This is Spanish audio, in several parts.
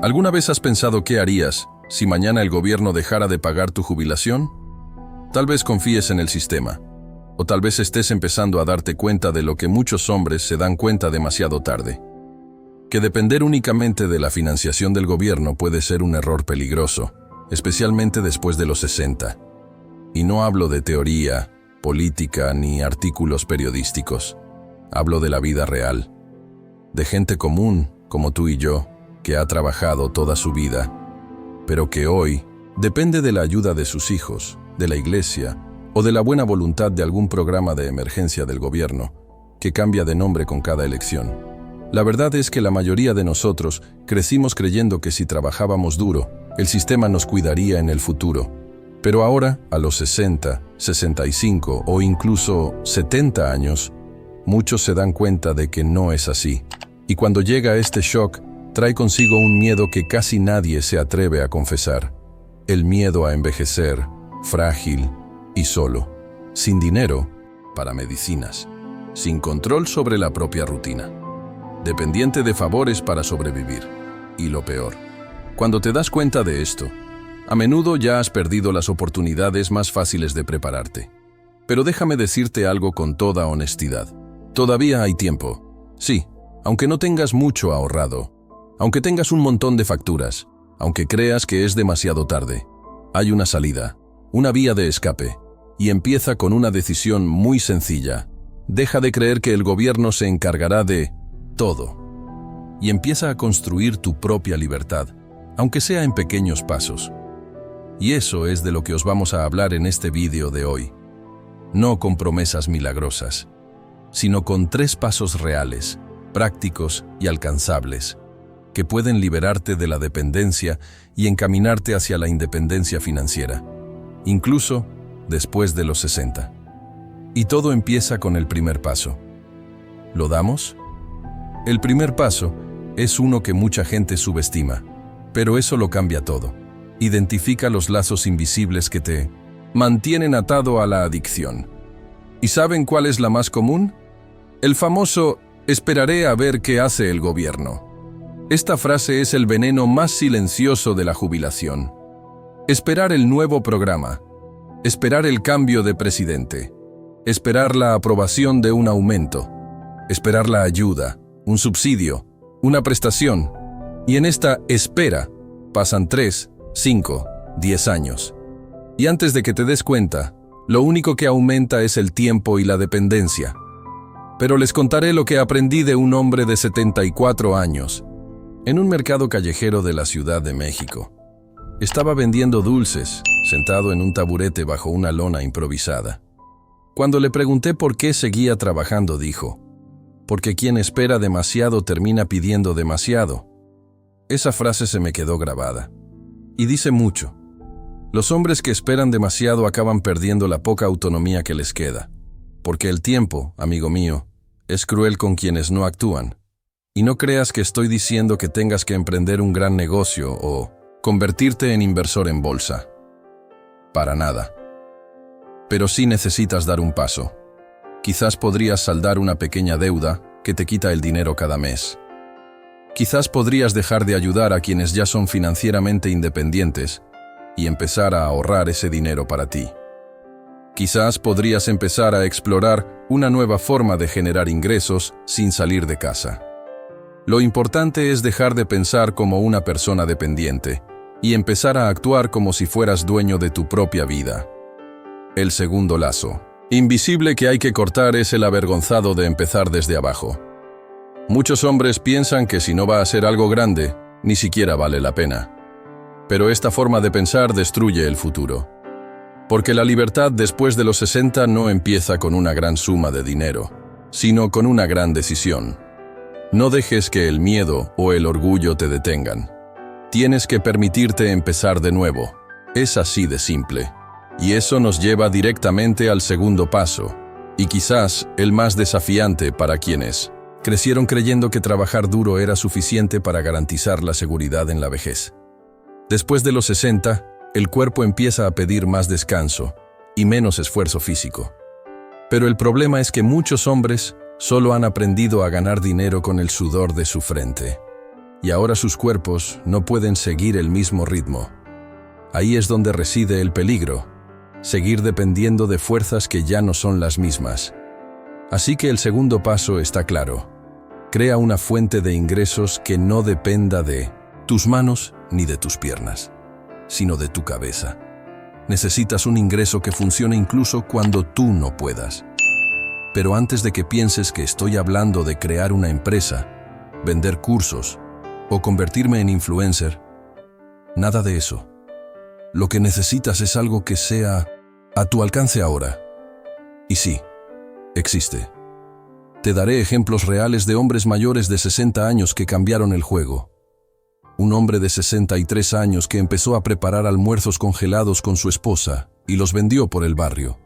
¿Alguna vez has pensado qué harías si mañana el gobierno dejara de pagar tu jubilación? Tal vez confíes en el sistema, o tal vez estés empezando a darte cuenta de lo que muchos hombres se dan cuenta demasiado tarde. Que depender únicamente de la financiación del gobierno puede ser un error peligroso, especialmente después de los 60. Y no hablo de teoría, política ni artículos periodísticos. Hablo de la vida real, de gente común como tú y yo, que ha trabajado toda su vida, pero que hoy depende de la ayuda de sus hijos, de la iglesia o de la buena voluntad de algún programa de emergencia del gobierno, que cambia de nombre con cada elección. La verdad es que la mayoría de nosotros crecimos creyendo que si trabajábamos duro, el sistema nos cuidaría en el futuro. Pero ahora, a los 60, 65 o incluso 70 años, muchos se dan cuenta de que no es así. Y cuando llega este shock, trae consigo un miedo que casi nadie se atreve a confesar. El miedo a envejecer, frágil y solo, sin dinero para medicinas, sin control sobre la propia rutina, dependiente de favores para sobrevivir. Y lo peor, cuando te das cuenta de esto, a menudo ya has perdido las oportunidades más fáciles de prepararte. Pero déjame decirte algo con toda honestidad. Todavía hay tiempo. Sí, aunque no tengas mucho ahorrado, aunque tengas un montón de facturas, aunque creas que es demasiado tarde, hay una salida, una vía de escape, y empieza con una decisión muy sencilla. Deja de creer que el gobierno se encargará de todo, y empieza a construir tu propia libertad, aunque sea en pequeños pasos. Y eso es de lo que os vamos a hablar en este vídeo de hoy. No con promesas milagrosas, sino con 3 pasos reales, prácticos y alcanzables, que pueden liberarte de la dependencia y encaminarte hacia la independencia financiera, incluso después de los 60. Y todo empieza con el primer paso. ¿Lo damos? El primer paso es uno que mucha gente subestima, pero eso lo cambia todo. Identifica los lazos invisibles que te mantienen atado a la adicción. ¿Y saben cuál es la más común? El famoso «esperaré a ver qué hace el gobierno». Esta frase es el veneno más silencioso de la jubilación. Esperar el nuevo programa, esperar el cambio de presidente, esperar la aprobación de un aumento, esperar la ayuda, un subsidio, una prestación. Y en esta espera pasan 3, 5, 10 años. Y antes de que te des cuenta, lo único que aumenta es el tiempo y la dependencia. Pero les contaré lo que aprendí de un hombre de 74 años, en un mercado callejero de la Ciudad de México. Estaba vendiendo dulces, sentado en un taburete bajo una lona improvisada. Cuando le pregunté por qué seguía trabajando, dijo: «Porque quien espera demasiado termina pidiendo demasiado». Esa frase se me quedó grabada. Y dice mucho. Los hombres que esperan demasiado acaban perdiendo la poca autonomía que les queda. Porque el tiempo, amigo mío, es cruel con quienes no actúan. Y no creas que estoy diciendo que tengas que emprender un gran negocio o convertirte en inversor en bolsa. Para nada. Pero sí necesitas dar un paso. Quizás podrías saldar una pequeña deuda que te quita el dinero cada mes. Quizás podrías dejar de ayudar a quienes ya son financieramente independientes y empezar a ahorrar ese dinero para ti. Quizás podrías empezar a explorar una nueva forma de generar ingresos sin salir de casa. Lo importante es dejar de pensar como una persona dependiente y empezar a actuar como si fueras dueño de tu propia vida. El segundo lazo invisible que hay que cortar es el avergonzado de empezar desde abajo. Muchos hombres piensan que si no va a ser algo grande, ni siquiera vale la pena. Pero esta forma de pensar destruye el futuro. Porque la libertad después de los 60 no empieza con una gran suma de dinero, sino con una gran decisión. No dejes que el miedo o el orgullo te detengan. Tienes que permitirte empezar de nuevo. Es así de simple. Y eso nos lleva directamente al segundo paso, y quizás el más desafiante para quienes crecieron creyendo que trabajar duro era suficiente para garantizar la seguridad en la vejez. Después de los 60, el cuerpo empieza a pedir más descanso y menos esfuerzo físico. Pero el problema es que muchos hombres solo han aprendido a ganar dinero con el sudor de su frente. y ahora sus cuerpos no pueden seguir el mismo ritmo. Ahí es donde reside el peligro, seguir dependiendo de fuerzas que ya no son las mismas. Así que el segundo paso está claro. Crea una fuente de ingresos que no dependa de tus manos ni de tus piernas, sino de tu cabeza. Necesitas un ingreso que funcione incluso cuando tú no puedas. Pero antes de que pienses que estoy hablando de crear una empresa, vender cursos o convertirme en influencer, nada de eso. Lo que necesitas es algo que sea a tu alcance ahora. Y sí, existe. Te daré ejemplos reales de hombres mayores de 60 años que cambiaron el juego. Un hombre de 63 años que empezó a preparar almuerzos congelados con su esposa y los vendió por el barrio.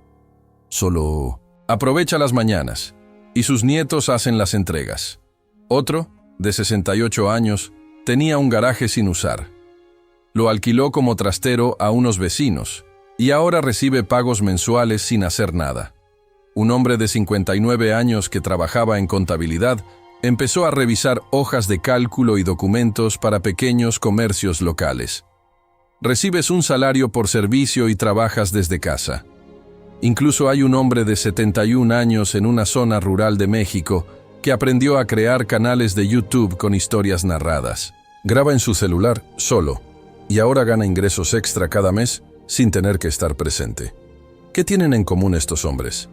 Solo aprovecha las mañanas y sus nietos hacen las entregas. Otro, de 68 años, tenía un garaje sin usar. Lo alquiló como trastero a unos vecinos y ahora recibe pagos mensuales sin hacer nada. Un hombre de 59 años que trabajaba en contabilidad empezó a revisar hojas de cálculo y documentos para pequeños comercios locales. Recibes un salario por servicio y trabajas desde casa. Incluso hay un hombre de 71 años en una zona rural de México que aprendió a crear canales de YouTube con historias narradas. Graba en su celular solo y ahora gana ingresos extra cada mes sin tener que estar presente. ¿Qué tienen en común estos hombres?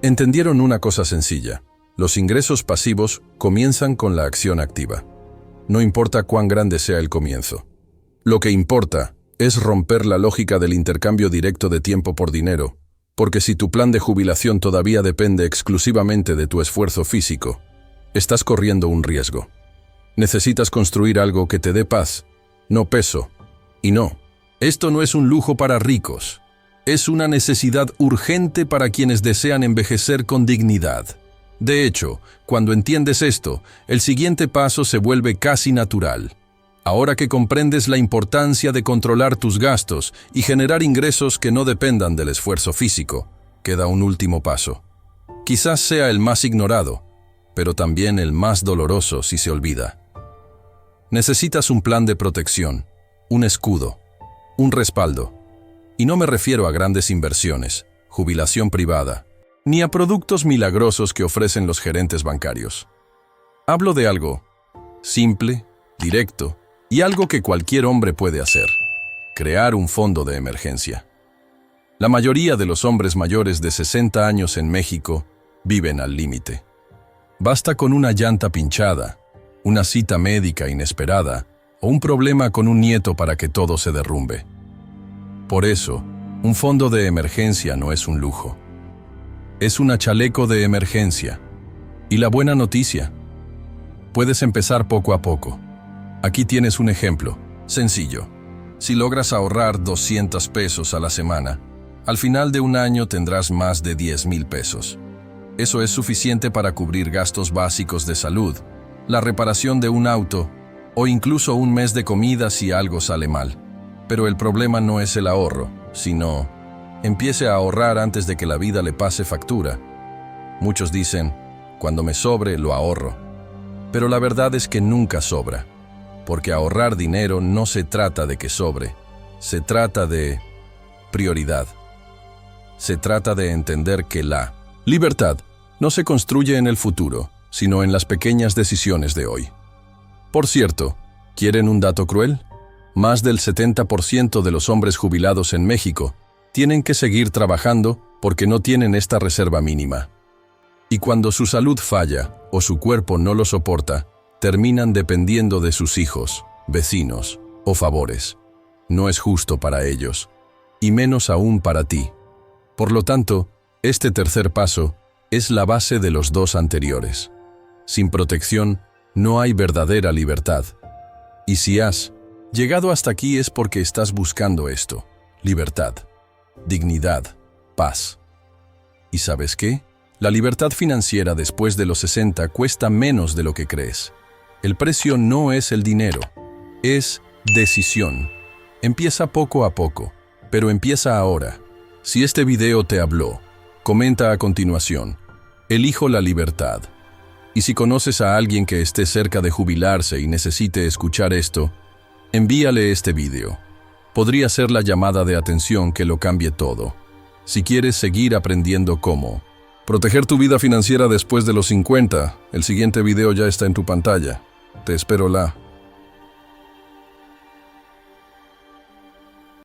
Entendieron una cosa sencilla. Los ingresos pasivos comienzan con la acción activa. No importa cuán grande sea el comienzo. Lo que importa es romper la lógica del intercambio directo de tiempo por dinero, porque si tu plan de jubilación todavía depende exclusivamente de tu esfuerzo físico, estás corriendo un riesgo. Necesitas construir algo que te dé paz, no peso. Y no, esto no es un lujo para ricos. Es una necesidad urgente para quienes desean envejecer con dignidad. De hecho, cuando entiendes esto, el siguiente paso se vuelve casi natural. Ahora que comprendes la importancia de controlar tus gastos y generar ingresos que no dependan del esfuerzo físico, queda un último paso. Quizás sea el más ignorado, pero también el más doloroso si se olvida. Necesitas un plan de protección, un escudo, un respaldo. Y no me refiero a grandes inversiones, jubilación privada, ni a productos milagrosos que ofrecen los gerentes bancarios. Hablo de algo simple, directo, y algo que cualquier hombre puede hacer: crear un fondo de emergencia. La mayoría de los hombres mayores de 60 años en México viven al límite. Basta con una llanta pinchada, una cita médica inesperada o un problema con un nieto para que todo se derrumbe. Por eso, un fondo de emergencia no es un lujo. Es una chaleco de emergencia. Y la buena noticia: puedes empezar poco a poco. Aquí tienes un ejemplo, sencillo. Si logras ahorrar 200 pesos a la semana, al final de un año tendrás más de 10,000 pesos. Eso es suficiente para cubrir gastos básicos de salud, la reparación de un auto o incluso un mes de comida si algo sale mal. Pero el problema no es el ahorro, sino empiece a ahorrar antes de que la vida le pase factura. Muchos dicen, cuando me sobre, lo ahorro. Pero la verdad es que nunca sobra, porque ahorrar dinero no se trata de que sobre, se trata de prioridad. Se trata de entender que la libertad no se construye en el futuro, sino en las pequeñas decisiones de hoy. Por cierto, ¿quieren un dato cruel? Más del 70% de los hombres jubilados en México tienen que seguir trabajando porque no tienen esta reserva mínima. Y cuando su salud falla o su cuerpo no lo soporta, terminan dependiendo de sus hijos, vecinos o favores. No es justo para ellos, y menos aún para ti. Por lo tanto, este tercer paso es la base de los dos anteriores. Sin protección, no hay verdadera libertad. Y si has llegado hasta aquí es porque estás buscando esto: libertad, dignidad, paz. ¿Y sabes qué? La libertad financiera después de los 60 cuesta menos de lo que crees. El precio no es el dinero, es decisión. Empieza poco a poco, pero empieza ahora. Si este video te habló, comenta a continuación: elijo la libertad. Y si conoces a alguien que esté cerca de jubilarse y necesite escuchar esto, envíale este video. Podría ser la llamada de atención que lo cambie todo. Si quieres seguir aprendiendo cómo proteger tu vida financiera después de los 50, el siguiente video ya está en tu pantalla. Te espero